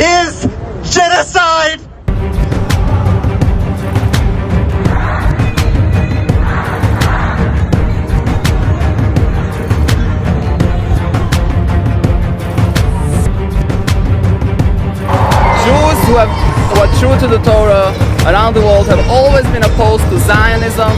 is genocide. Jews who are true to the Torah around the world have always been opposed to Zionism.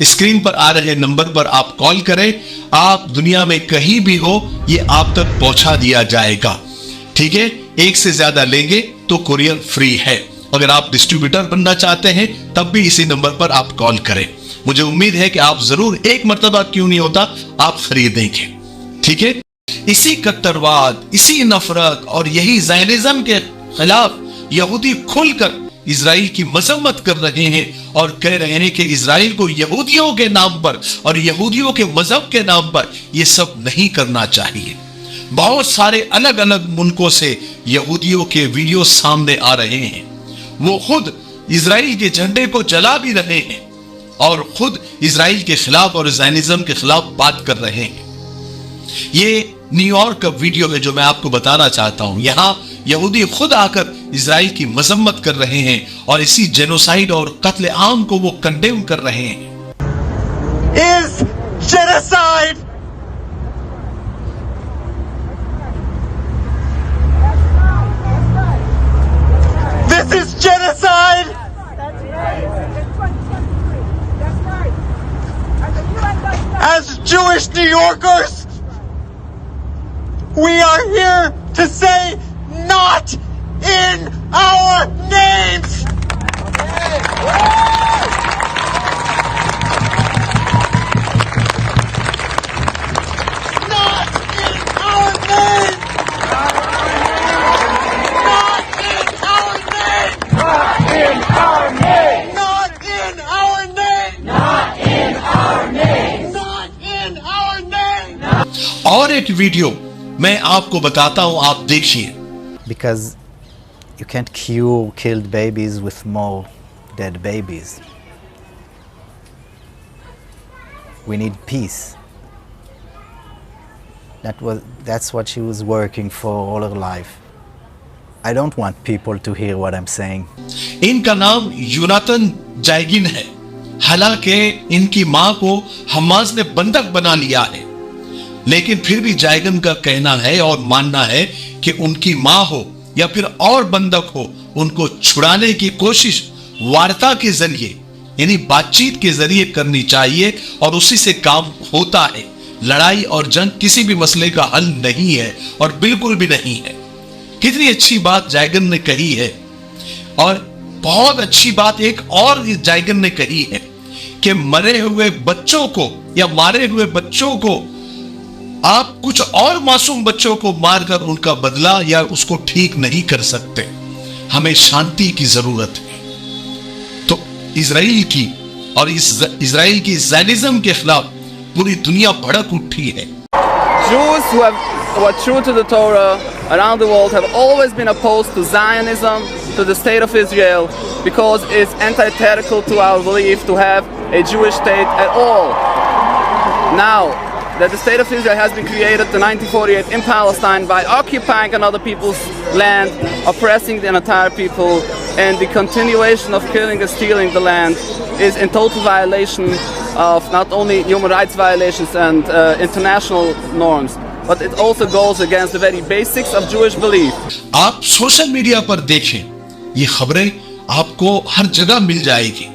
Screen پر آ رہے number پر آپ کال کریں, آپ دنیا میں کہیں بھی ہو یہ آپ تک پہنچا دیا جائے گا. ٹھیک ہے, ایک سے زیادہ لیں گے تو کوریئر فری ہے. اگر آپ ڈسٹریبیوٹر بننا چاہتے ہیں تب بھی اسی نمبر پر آپ کال کریں. مجھے امید ہے کہ آپ ضرور ایک مرتبہ کیوں نہیں ہوتا آپ خریدیں گے. ٹھیک ہے, اسی کٹرواد, اسی نفرت اور یہی زائنزم کے خلاف یہودی کھل کر اسرائیل کی مذمت کر رہے ہیں اور کہہ رہے ہیں کہ اسرائیل کو یہودیوں کے نام پر اور یہودیوں کے مذہب کے نام پر یہ سب نہیں کرنا چاہیے. بہت سارے الگ الگ ملکوں سے یہودیوں کے ویڈیو سامنے آ رہے ہیں. وہ خود اسرائیل کے جھنڈے کو جلا بھی رہے ہیں اور خود اسرائیل کے خلاف اور زائنزم کے خلاف بات کر رہے ہیں. یہ نیو یارک کا ویڈیو ہے جو میں آپ کو بتانا چاہتا ہوں. یہاں یہودی خود آ کر اسرائیل کی مذمت کر رہے ہیں اور اسی جینوسائیڈ اور قتل عام کو وہ کنڈیم کر رہے ہیں. is genocide. This is genocide. As Jewish New Yorkers, we are here to say not in our names. Not in our name. Not in our name. Not in our name. Not in our name. Not in our name. Not in our name. اور ایک video میں آپ کو بتاتا ہوں, آپ دیکھیے. Because you can't cure killed babies with more dead babies. We need peace. That's what she was working for all her life. I don't want people to hear what I'm saying. ان کا نام یوناتن جائگن ہے. حالانکہ ان کی ماں کو Hamas نے بندک بنا لیا ہے, لیکن پھر بھی جائگن کا کہنا ہے اور ماننا ہے کہ ان کی ماں ہو یا پھر اور بندک ہو, ان کو چھڑانے کی کوشش وارتا کے ذریعے یعنی بات چیت کے ذریعے کرنی چاہیے اور اسی سے کام ہوتا ہے. لڑائی اور جنگ کسی بھی مسئلے کا حل نہیں ہے اور بالکل بھی نہیں ہے. کتنی اچھی بات جائگن نے کہی ہے. اور بہت اچھی بات ایک اور جائگن نے کہی ہے کہ مرے ہوئے بچوں کو یا مارے ہوئے بچوں کو آپ کچھ اور معصوم بچوں کو مار کر ان کا بدلہ یا اس کو ٹھیک نہیں کر سکتے. ہمیں شانتی کی ضرورت ہے. تو اسرائیل کی اور اسرائیل کی زائنزم کے خلاف پوری دنیا بھڑک اٹھی ہے. Jews who are true to the Torah around the world have always been opposed to Zionism, to the state of Israel, because it's antithetical to our belief to have a Jewish state at all. Now that the state of Israel has been created in 1948 in Palestine by occupying another people's land, oppressing the entire people, and the continuation of killing and stealing the land is in total violation of not only human rights violations and international norms, but it also goes against the very basics of Jewish belief. آپ social media پر دیکھیں, یہ خبریں آپ کو ہر جگہ مل جائے گی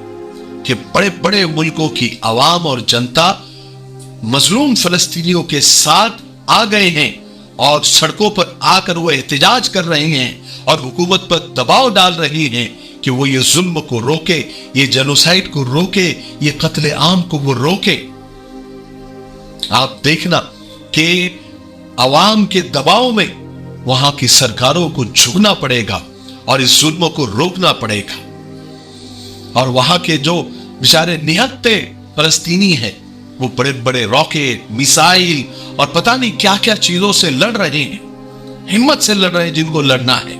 کہ بڑے بڑے ملکوں کی عوام اور جنتا مظلوم فلسطینیوں کے ساتھ آ گئے ہیں اور سڑکوں پر آ کر وہ احتجاج کر رہے ہیں اور حکومت پر دباؤ ڈال رہی ہیں کہ وہ یہ ظلم کو روکے, یہ جینوسائیڈ کو روکے, یہ قتل عام کو وہ روکے. آپ دیکھنا کہ عوام کے دباؤ میں وہاں کی سرکاروں کو جھکنا پڑے گا اور اس ظلم کو روکنا پڑے گا. اور وہاں کے جو بیچارے نہتے فلسطینی ہیں وہ بڑے بڑے راکٹ, میسائل اور پتہ نہیں کیا کیا چیزوں سے لڑ رہے ہیں, ہمت سے لڑ رہے ہیں جن کو لڑنا ہے.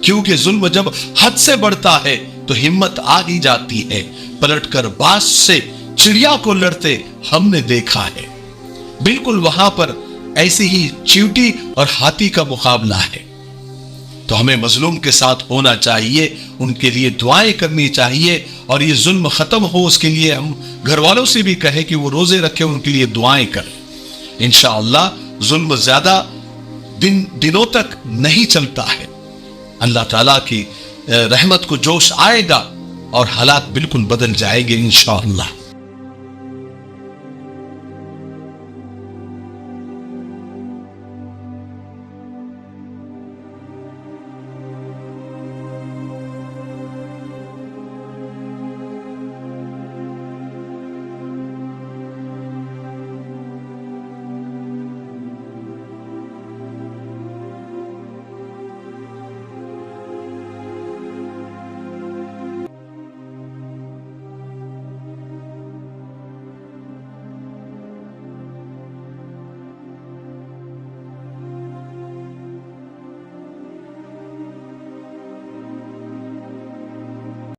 کیونکہ ظلم جب حد سے بڑھتا ہے تو ہمت آ ہی جاتی ہے. پلٹ کر باز سے چڑیا کو لڑتے ہم نے دیکھا ہے. بالکل وہاں پر ایسی ہی چیوٹی اور ہاتھی کا مقابلہ ہے. تو ہمیں مظلوم کے ساتھ ہونا چاہیے, ان کے لیے دعائیں کرنی چاہیے اور یہ ظلم ختم ہو اس کے لیے ہم گھر والوں سے بھی کہیں کہ وہ روزے رکھیں, ان کے لیے دعائیں کریں. انشاءاللہ ظلم زیادہ دنوں تک نہیں چلتا ہے. اللہ تعالیٰ کی رحمت کو جوش آئے گا اور حالات بالکل بدل جائیں گے انشاءاللہ.